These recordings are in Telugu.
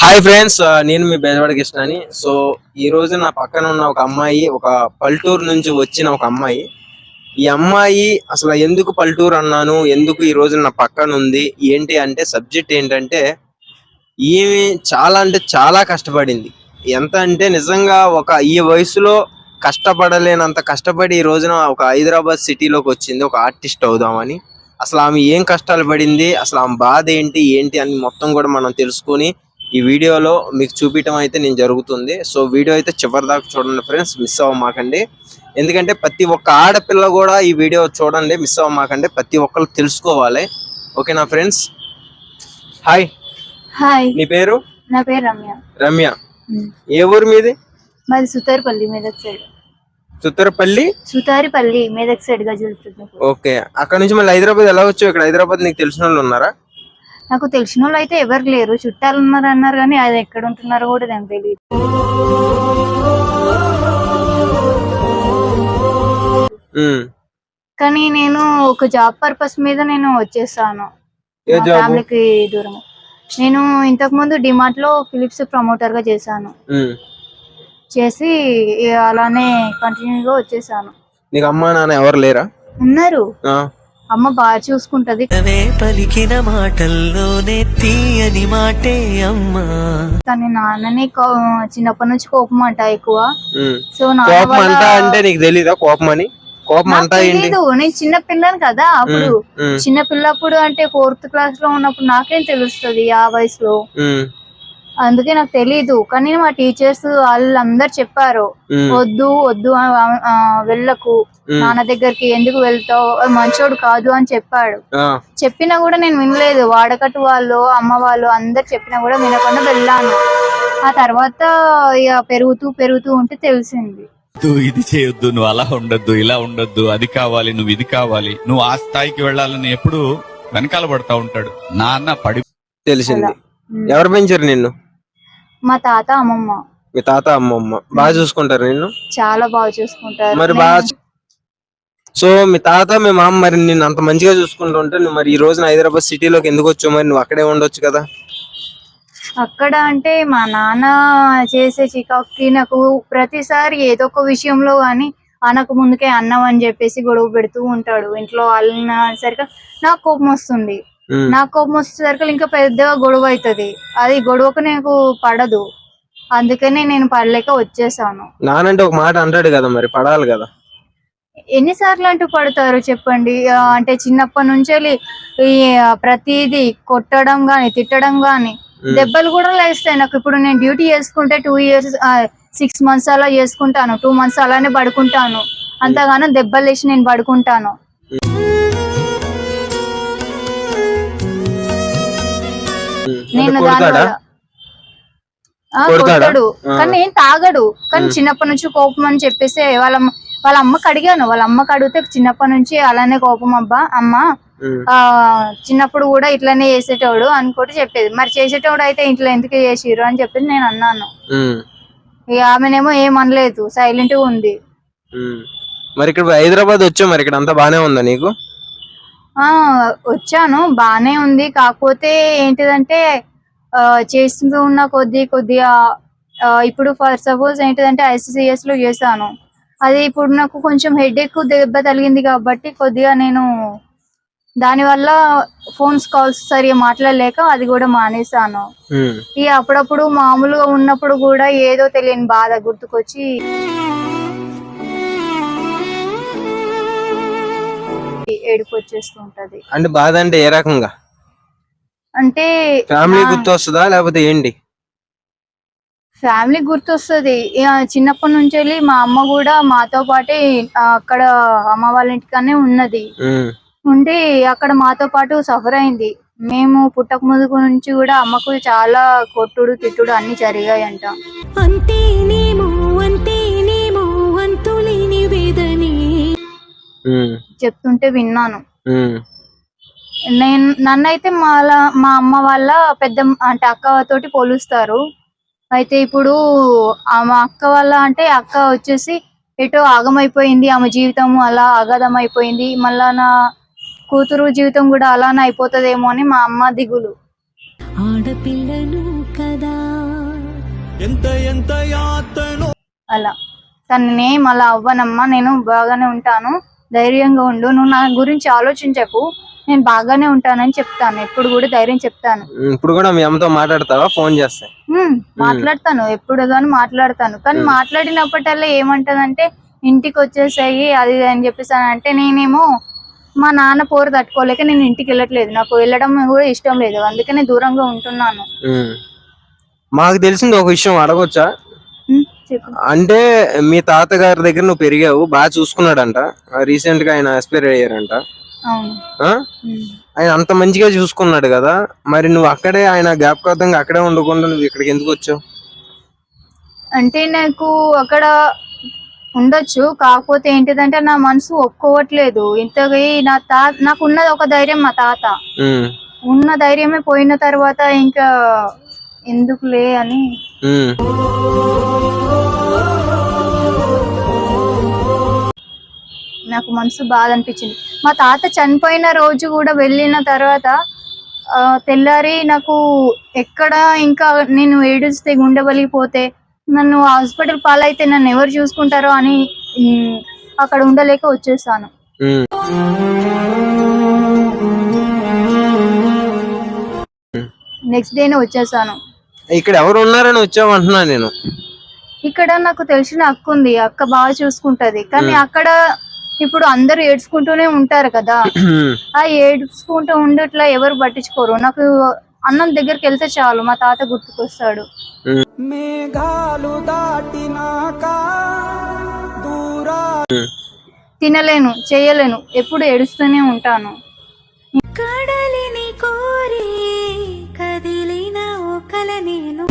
హాయ్ ఫ్రెండ్స్, నేను మీ బెజవాడ కృష్ణని. సో ఈ రోజు నా పక్కన ఉన్న ఒక అమ్మాయి, ఒక పల్లెటూరు నుంచి వచ్చిన ఒక అమ్మాయి. ఈ అమ్మాయి అసలు ఎందుకు పల్లెటూరు అన్నాను, ఎందుకు ఈ రోజు నా పక్కన ఉంది ఏంటి అంటే సబ్జెక్ట్ ఏంటంటే, ఈమె చాలా అంటే చాలా కష్టపడింది. ఎంత అంటే నిజంగా ఈ వయసులో కష్టపడలేనంత కష్టపడి ఈ రోజున ఒక హైదరాబాద్ సిటీలోకి వచ్చింది ఒక ఆర్టిస్ట్ అవుదామని. అసలు ఆమె ఏం కష్టాలు పడింది, అసలు ఆమె బాధ ఏంటి ఏంటి అని మొత్తం కూడా మనం తెలుసుకొని ఈ వీడియోలో మీకు చూపించడం అయితే నేను జరుగుతుంది. సో వీడియో అయితే చివరి దాకా చూడండి ఫ్రెండ్స్, మిస్ అవ్వమాకండి. ఎందుకంటే ప్రతి ఒక్క ఆడపిల్ల కూడా ఈ వీడియో చూడండి, మిస్ అవ్వమాకండి. ప్రతి ఒక్కరు తెలుసుకోవాలి. ఓకేనా ఫ్రెండ్స్? హాయ్. హాయ్, నీ పేరు? నా పేరు రమ్య. రమ్య. ఏ ఊరు మీది? మాది సుతారిపల్లి, మెదక్ సైడ్. సుతారిపల్లి మెదక్ సైడ్ గా జరుగుతుంది. ఓకే, అక్కడ నుంచి మళ్ళీ హైదరాబాద్ ఎలా వచ్చావు? ఇక్కడ హైదరాబాద్ నీకు తెలిసిన వాళ్ళు ఉన్నారా? నాకు తెలిసిన వాళ్ళు అయితే ఎవరు లేరు, చుట్టాలు ఉన్నారు అన్నారు కానీ అది ఎక్కడ ఉంటున్నారో కూడా నాకు తెలియదు. కానీ నేను ఒక జాబ్ పర్పస్ మీద నేను వచ్చేసాను ఫ్యామిలీకి దూరం. నేను ఇంతకు ముందు డిమార్ట్ లో ఫిలిప్స్ ప్రమోటర్ గా చేశాను. చేసి అలానే కంటిన్యూగా వచ్చేసాను. నీకు అమ్మా నాన్న ఎవరు లేరా? ఉన్నారు, అమ్మ బాగా చూసుకుంటది. పలికిన మాటల్లోనే తీయని మాటే అమ్మా. కానీ నాన్నని చిన్నప్పటి నుంచి కోపం అంట ఎక్కువ. సో అంటే నీకు తెలీదా కోపం అని? కోపం అంట తెలీదు, నేను చిన్న పిల్లని కదా అప్పుడు. చిన్న పిల్లప్పుడు అంటే 4th క్లాస్ లో ఉన్నప్పుడు నాకేం తెలుస్తుంది ఆ వయసులో, అందుకే నాకు తెలీదు. కానీ మా టీచర్స్ వాళ్ళందరు చెప్పారు, వద్దు వద్దు వెళ్ళకు, నాన్న దగ్గరికి ఎందుకు వెళ్తావు, మంచోడు కాదు అని చెప్పాడు. చెప్పినా కూడా నేను వినలేదు. వాడకట్టు వాళ్ళు, అమ్మ వాళ్ళు అందరు చెప్పినా కూడా వినకుండా వెళ్ళాను. ఆ తర్వాత ఇక పెరుగుతూ ఉంటే తెలిసింది, ఇది చేయొద్దు, నువ్వు అలా ఉండొద్దు, ఇలా ఉండొద్దు, అది కావాలి, నువ్వు ఇది కావాలి, నువ్వు ఆ స్థాయికి వెళ్ళాలని ఎప్పుడు వెనకాల పడతా ఉంటాడు. నాన్న పడి తెలిసింది. ఎవరు పెంచారు నిన్ను? మా తాత అమ్మమ్మ. మీ తాత అమ్మమ్మ బాగా చూసుకుంటారు నిన్ను? చాలా బాగా చూసుకుంటారు. మరి సో మీ తాత మీ మామ మరి నిన్ను అంత మంచిగా చూసుకుంటుంటే నువ్వు మరి ఈ రోజున హైదరాబాద్ సిటీలోకి ఎందుకు వచ్చావు? మరి నువ్వు అక్కడే ఉండొచ్చు కదా. అక్కడ అంటే మా నాన్న చేసే చికాకి నాకు ప్రతిసారి ఏదో ఒక విషయంలో గాని అనకు ముందుకే అన్నం అని చెప్పేసి గొడవ పెడుతూ ఉంటాడు. ఇంట్లో వాళ్ళ సరిగా నాకు కోపం వస్తుంది. నాకు కోపం వచ్చేసరికి ఇంకా పెద్దగా గొడవ అవుతుంది. అది గొడవకు నాకు పడదు, అందుకనే నేను పడలేక వచ్చేసాను. నానంటే ఒక మాట అంటాడు కదా, మరి పడాలి కదా. ఎన్నిసార్లు అంటూ పడతారు చెప్పండి? అంటే చిన్నప్పటి నుంచి ప్రతిదీ కొట్టడం గాని తిట్టడం గాని దెబ్బలు కూడా లేస్తాయి నాకు. ఇప్పుడు నేను డ్యూటీ చేసుకుంటే 2 years 6 months అలా చేసుకుంటాను, 2 months అలానే పడుకుంటాను. అంతగానో దెబ్బలు లేచి నేను పడుకుంటాను. నేను దానివల్ల కొట్టాడు, కానీ ఏం తాగడు. కానీ చిన్నప్పటి నుంచి కోపం అని చెప్పేసి వాళ్ళ అమ్మకి అడిగాను. వాళ్ళ అమ్మకి అడిగితే చిన్నప్పటి నుంచి అలానే కోపం అమ్మ, చిన్నప్పుడు కూడా ఇట్లానే చేసేటోడు అనుకుంటే చెప్పేది. మరి చేసేటోడు అయితే ఇంట్లో ఎందుకు చేసిరు అని చెప్పేసి నేను అన్నాను. ఇక ఆమెనేమో ఏమనలేదు, సైలెంట్ గా ఉంది. మరి ఇక్కడ హైదరాబాద్ వచ్చా, మరి ఇక్కడ అంతా బానే ఉందా నీకు? వచ్చాను, బానే ఉంది. కాకపోతే ఏంటిదంటే చేస్తూ ఉన్న కొద్దిగా ఇప్పుడు ఫర్ సపోజ్ ఏంటిదంటే ICCS లో చేశాను. అది ఇప్పుడు నాకు కొంచెం హెడేక్ దెబ్బ తగిలింది కాబట్టి కొద్దిగా నేను దానివల్ల కాల్స్ సరిగా మాట్లాడలేక అది కూడా మానేశాను. ఇక అప్పుడప్పుడు మామూలుగా ఉన్నప్పుడు కూడా ఏదో తెలియని బాధ గుర్తుకొచ్చి ఏడుపు వచ్చేస్తుంటది. అంటే బాధ అంటే ఏ రకంగా? అంటే ఫ్యామిలీ గుర్తు వస్తుందా లేకపోతే ఏంటి? ఫ్యామిలీ గుర్తొస్తుంది. చిన్నప్పటి నుంచి వెళ్ళి మా అమ్మ కూడా మాతో పాటే అక్కడ అమ్మ వాళ్ళ ఇంటికనే ఉన్నది. ఉండి అక్కడ మాతో పాటు సఫర్ అయింది. మేము పుట్టక ముందు నుంచి కూడా అమ్మకు చాలా కొట్టుడు తిట్టుడు అన్ని జరిగాయంట. చెప్తుంటే విన్నాను. నన్నైతే మా అమ్మ వాళ్ళ పెద్ద అంటే అక్క తోటి పోలుస్తారు. అయితే ఇప్పుడు మా అక్క వాళ్ళ అంటే అక్క వచ్చేసి ఎటో ఆగమైపోయింది, ఆమె జీవితం అలా అగాధం అయిపోయింది. మళ్ళా నా కూతురు జీవితం కూడా అలానే అయిపోతుందేమో అని మా అమ్మ దిగులు. ఆడపిల్లను కదా అలా తననే మళ్ళా అవ్వనమ్మా, నేను బాగానే ఉంటాను, ధైర్యంగా ఉండు, నువ్వు నా గురించి ఆలోచించకు, నేను బాగానే ఉంటానని చెప్తాను. ఎప్పుడు కూడా ధైర్యం చెప్తాను. ఇప్పుడు కూడా మీ అమ్మతో మాట్లాడతావా ఫోన్ చేస్తే? మాట్లాడతాను, ఎప్పుడు కానీ మాట్లాడతాను. కానీ మాట్లాడినప్పటల్లా ఏమంటదంటే ఇంటికి వచ్చేసాయి అది ఇది అని చెప్పేసానంటే, నేనేమో మా నాన్న పోరు తట్టుకోలేక నేను ఇంటికి వెళ్ళట్లేదు, నాకు వెళ్ళడం కూడా ఇష్టం లేదు, అందుకనే దూరంగా ఉంటున్నాను. మాకు తెలిసింది ఒక విషయం అడగొచ్చా? చెప్పు. అంటే మీ తాతగారి దగ్గర నువ్వు పెరిగావు, బాగా చూసుకున్నాడంట, రీసెంట్ గా ఆయన ఎక్స్పైర్ అయ్యారంట. అవును. ఆ? ఆయన అంత మంచిగా చూసుకున్నాడు కదా, మరి నువ్వు అక్కడే ఆయన జ్ఞాపకార్థంగా అక్కడే ఉండకుండా నువ్వు ఇక్కడికి ఎందుకు వచ్చావు? అంటే నాకు అక్కడ ఉండొచ్చు, కాకపోతే ఏంటిదంటే నా మనసు ఒప్పుకోవట్లేదు. ఇంతగా నాకు ఉన్నది ఒక ధైర్యం, మా తాత ఉన్న ధైర్యమే పోయిన తర్వాత ఇంకా ఎందుకులే అని. నాకు మనసు బాధ అనిపించింది. మా తాత చనిపోయిన రోజు కూడా వెళ్ళిన తర్వాత తెల్లారి నాకు ఎక్కడ ఇంకా నేను ఏడుస్తే గుండె పలిగిపోతే నన్ను హాస్పిటల్ పాలైతే నన్ను ఎవరు చూసుకుంటారో అని అక్కడ ఉండలేక వచ్చేసాను. నెక్స్ట్ డేనే వచ్చేసాను. ఇక్కడ ఎవరు ఉన్నారని వచ్చావు అంటున్నా నేను. ఇక్కడ నాకు తెలిసిన అక్క ఉంది, అక్క బాగా చూసుకుంటది. కానీ అక్కడ ఇప్పుడు అందరూ ఏడ్చుకుంటూనే ఉంటారు కదా, ఆ ఏడ్చుకుంటూ ఉండట్లా ఎవరు పట్టించుకోరు. నాకు అన్నం దగ్గరికి వెళ్తే చాలు మా తాత గుర్తుకొస్తాడు. తినలేను, చేయలేను, ఎప్పుడు ఏడుస్తూనే ఉంటాను.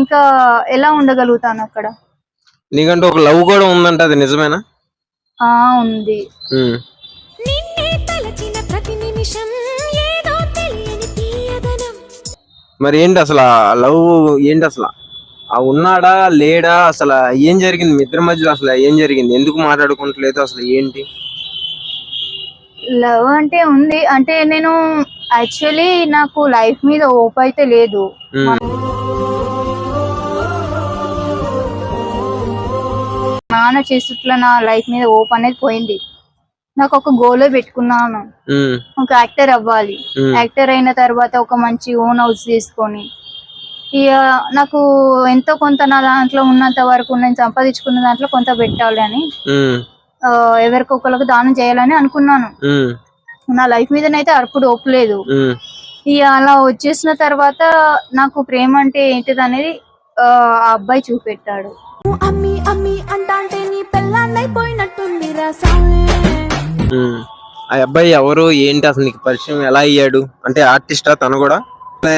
ఇంకా ఎలా ఉండగలుగుతాను అక్కడ? నీకంటే ఒక లవ్ కూడా ఉందంట, అది నిజమేనా? ఉంది. మరి ఏంటి అసలు లవ్ ఏంటి అసలు? ఉన్నాడా లేడా, అసలు ఏం జరిగింది మీ ఇద్దరి మధ్యలో? అసలు ఏం జరిగింది? ఎందుకు మాట్లాడుకోవట్లేదు? అసలు ఏంటి లవ్ అంటే ఉంది అంటే, నేను యాక్చువల్లీ నాకు లైఫ్ మీద ఓప్ అయితే లేదు. నాన్న చేస్తుట్ల నా లైఫ్ మీద ఓప్ అనేది పోయింది. నాకు ఒక గోల్ పెట్టుకున్నాను, ఒక యాక్టర్ అవ్వాలి. యాక్టర్ అయిన తర్వాత ఒక మంచి ఓన్ హౌస్ తీసుకొని ఇక నాకు ఎంతో కొంత నా దాంట్లో ఉన్నంత వరకు నేను సంపాదించుకున్న దాంట్లో కొంత పెట్టాలి అని, ఎవరికొకరికి దానం చేయాలని అనుకున్నాను. నా లైఫ్ మీదనైతే అప్పుడు ఒప్పలేదు. ఇక అలా వచ్చేసిన తర్వాత నాకు ప్రేమ అంటే ఏంటిది అనేది ఆ అబ్బాయి చూపెట్టాడు. ఆ అబ్బాయి ఎవరు ఏంటి అసలు? నీకు పరిచయం ఎలా అయ్యాడు? అంటే ఆర్టిస్టా తను కూడా?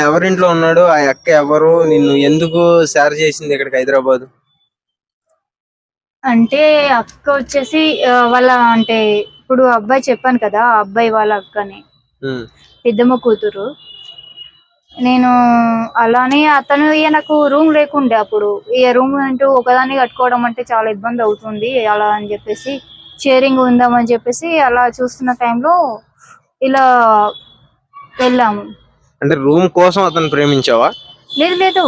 ఎవరింట్లో ఉన్నాడు? ఆ అక్క ఎవరు? నిన్ను ఎందుకు షేర్ చేసింది ఇక్కడికి హైదరాబాద్? అంటే అక్క వచ్చేసి వాళ్ళ అంటే ఇప్పుడు అబ్బాయి చెప్పాను కదా, ఆ అబ్బాయి వాళ్ళ అక్కని, పెద్దమ్మ కూతురు. నేను అలానే అతను నాకు రూమ్ లేకుండే అప్పుడు. ఈ రూమ్ అంటూ ఒకదాన్ని కట్టుకోవడం అంటే చాలా ఇబ్బంది అవుతుంది అలా అని చెప్పేసి షేరింగ్ ఉందామని చెప్పేసి అలా చూస్తున్న టైంలో ఇలా వెళ్ళాము. అంటే రూమ్ కోసం అతను ప్రేమించావా? లేదు లేదు,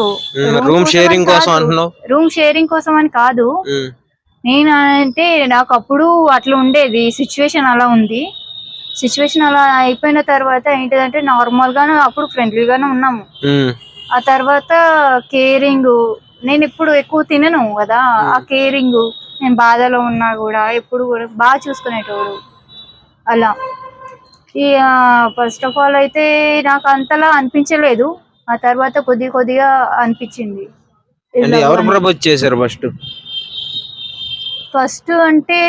రూమ్ షేరింగ్ కోసం అంటున్నావు. రూమ్ షేరింగ్ కోసం అని కాదు, నేను అంటే నాకు అప్పుడు అట్లా ఉండేది, సిచ్యువేషన్ అలా ఉంది. సిచ్యువేషన్ అలా అయిపోయిన తర్వాత ఏంటిదంటే నార్మల్ గాను అప్పుడు ఫ్రెండ్లీగానే ఉన్నాము. ఆ తర్వాత కేరింగ్, నేను ఇప్పుడు ఎక్కువ తినను కదా, ఆ కేరింగ్, నేను బాధలో ఉన్నా కూడా ఎప్పుడు కూడా బాగా చూసుకునేటోడు అలా. ఇక ఫస్ట్ ఆఫ్ ఆల్ అయితే నాకు అంతలా అనిపించలేదు, ఆ తర్వాత కొద్దిగా అనిపించింది. ఎవరు ప్రపోజ్ చేశారు ఫస్ట్ అంటే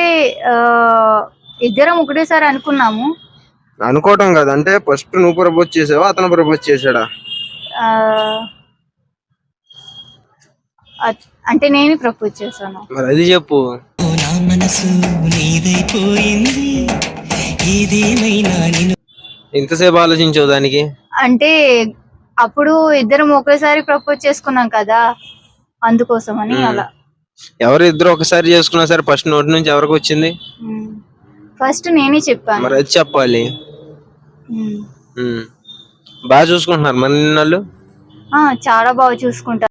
ఇద్దరం ఒకటేసారి అనుకున్నాము. అనుకోవటం కాదు, అంటే ఫస్ట్ నువ్వు ప్రపోజ్ చేసావా అతను ప్రపోజ్ చేశాడా? అంటే నేను ప్రపోజ్ చేశాను. మరి అది చెప్పు. ఇంతసేపు ఆలోచించావు దానికి? అంటే అప్పుడు ఇద్దరం ఒకేసారి ప్రపోజ్ చేసుకున్నాం కదా, అందుకోసమని అలా. ఎవరు ఇద్దరు ఒకసారి చేసుకున్నా సరే ఫస్ట్ నోటి నుంచి ఎవరికి వచ్చింది? ఫస్ట్ నేనే చెప్పాను. మరి అది చెప్పాలి. బాగా చూసుకుంటున్నారు మరి నిన్ను? చాలా బాగా చూసుకుంటారు.